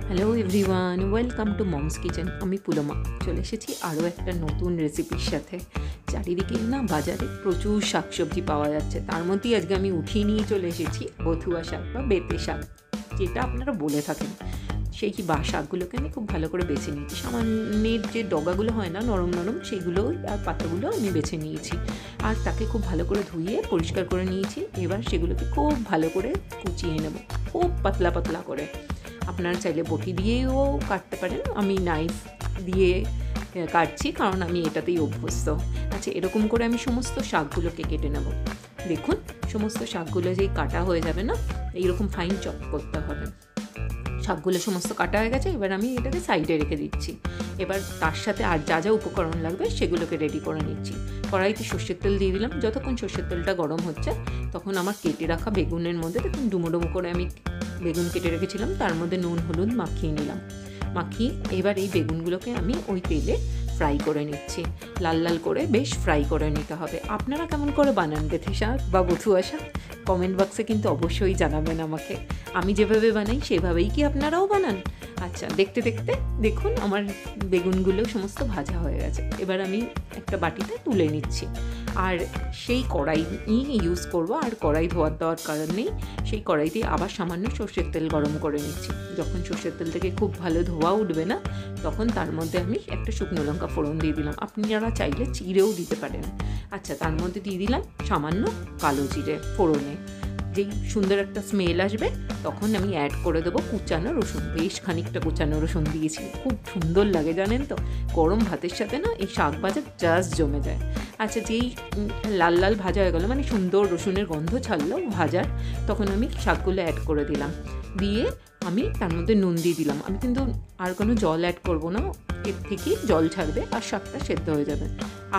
Hello everyone, welcome to moms kitchen. আমি পুলমা চলে এসেছি আরও একটা নতুন রেসিপির সাথে। চারিদিকে না বাজারে প্রচুর শাকসবজি পাওয়া যাচ্ছে, তার মধ্যেই আজকে আমি উঠিয়ে নিয়ে চলে এসেছি বথুয়া শাক বা বেঁতে শাক, যেটা আপনারা বলে থাকেন। সেই শাকগুলোকে আমি খুব ভালো করে বেছে নিয়েছি। সামান্যের যে ডগাগুলো হয় না, নরম নরম, সেইগুলো আর পাতাগুলো আমি বেছে নিয়েছি। আর তাকে খুব ভালো করে ধুয়ে পরিষ্কার করে নিয়েছি। এবার সেগুলোকে খুব ভালো করে কুচিয়ে নেব, খুব পাতলা পাতলা করে। আপনারা চাইলে বটি দিয়েও কাটতে পারেন, আমি নাইফ দিয়ে কাটছি কারণ আমি এটাতেই অভ্যস্ত। আচ্ছা, এরকম করে আমি সমস্ত শাকগুলোকে কেটে নেব। দেখুন, সমস্ত শাকগুলো যেই কাটা হয়ে যাবে না, এইরকম ফাইন চপ করতে হবে। শাকগুলো সমস্ত কাটা হয়ে গেছে, এবার আমি এটাকে সাইডে রেখে দিচ্ছি। এবার তার সাথে আর যা যা উপকরণ লাগবে সেগুলোকে রেডি করে নিচ্ছি। কড়াইতে সর্ষের তেল দিয়ে দিলাম। যতক্ষণ সর্ষের তেলটা গরম হচ্ছে তখন আমার কেটে রাখা বেগুনের মধ্যে, দেখুন ডুমো ডুমো করে আমি বেগুন কেটে রেখেছিলাম, তার মধ্যে নুন হলুদ মাখিয়ে নিলাম। মাখিয়ে এবার এই বেগুনগুলোকে আমি ওই তেলে ফ্রাই করে নিচ্ছি। লাল লাল করে বেশ ফ্রাই করে নিতে হবে। আপনারা কেমন করে বানান বেঁথে শাক বা বথুয়া শাক? কমেন্ট বক্সে কিন্তু অবশ্যই জানাবেন আমাকে। আমি যেভাবে বানাই সেভাবেই কি আপনারাও বানান? আচ্ছা, দেখতে দেখতে দেখুন আমার বেগুনগুলো সমস্ত ভাজা হয়ে গেছে। এবার আমি একটা বাটিতে তুলে নিচ্ছি। আর সেই কড়াই ইউজ করব, আর কড়াই দেওয়ার কারণ নেই। সেই কড়াইতে আবার সামান্য সর্ষের তেল গরম করে নিচ্ছি। যখন সর্ষের তেল থেকে খুব ভালো ধোয়া উঠবে না, তখন তার মধ্যে আমি একটা শুকনো লঙ্কা ফোড়ন দিয়ে দিলাম। আপনারা চাইলে চিড়েও দিতে পারেন। আচ্ছা, তার মধ্যে দিয়ে দিলাম সামান্য কালো জিরে ফোড়নে। যেই সুন্দর একটা স্মেল আসবে তখন আমি অ্যাড করে দেবো কুচানো রসুন। বেশ খানিকটা কুচানো রসুন দিয়েছি, খুব সুন্দর লাগে জানেন তো। গরম ভাতের সাথে না এই শাক ভাজা জাস্ট জমে যায়। আচ্ছা, যেই লাল লাল ভাজা হয়ে গেলো, মানে সুন্দর রসুনের গন্ধ ছাড়লো ভাজার, তখন আমি শাকগুলো অ্যাড করে দিলাম। দিয়ে আমি তার মধ্যে নুন দিয়ে দিলাম। আমি কিন্তু আর কোনো জল অ্যাড করবো না, এর থেকেই জল ছাড়বে আর শাকটা সেদ্ধ হয়ে যাবে।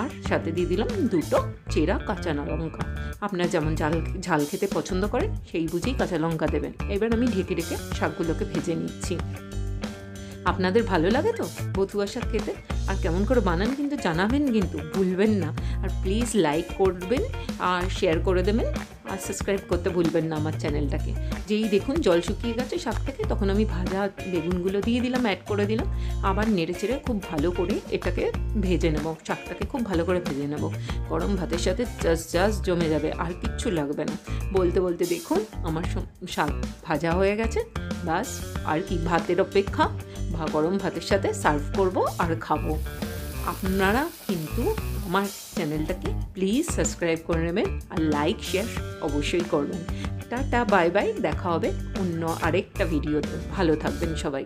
আর সাথে দিয়ে দিলাম দুটো চেরা কাঁচা লঙ্কা। আপনারা যেমন ঝাল খেতে পছন্দ করেন সেই বুঝেই কাঁচা লঙ্কা দেবেন। এবার আমি ঢেকে ঢেকে শাকগুলোকে ভেজে নিচ্ছি। আপনাদের ভালো লাগে তো বথুয়া শাক খেতে? আর কেমন করে বানান কিন্তু জানাবেন, কিন্তু ভুলবেন না। আর প্লিজ লাইক করবেন আর শেয়ার করে দেবেন, আর সাবস্ক্রাইব করতে ভুলবেন না আমার চ্যানেলটাকে। যেই দেখুন জল শুকিয়ে গেছে শাক থেকে, তখন আমি ভাজা বেগুনগুলো দিয়ে দিলাম, অ্যাড করে দিলাম। আবার নেড়ে চেড়ে খুব ভালো করে এটাকে ভেজে নেব। শাকটাকে খুব ভালো করে ভেজে নেব। গরম ভাতের সাথে জাস্ট জমে যাবে, আর কিচ্ছু লাগবে না। বলতে বলতে দেখুন আমার শাক ভাজা হয়ে গেছে। বাস, আর কি ভাতের অপেক্ষা। গরম ভাতের সাথে সার্ভ করব আর খাবো। আপনারা কিন্তু আমার চ্যানেলটাকে প্লিজ সাবস্ক্রাইব করে নেবেন, আর লাইক শেয়ার অবশ্যই করবেন। টাটা, বাই বাই, দেখা হবে অন্য আরেকটা ভিডিওতে। ভালো থাকবেন সবাই।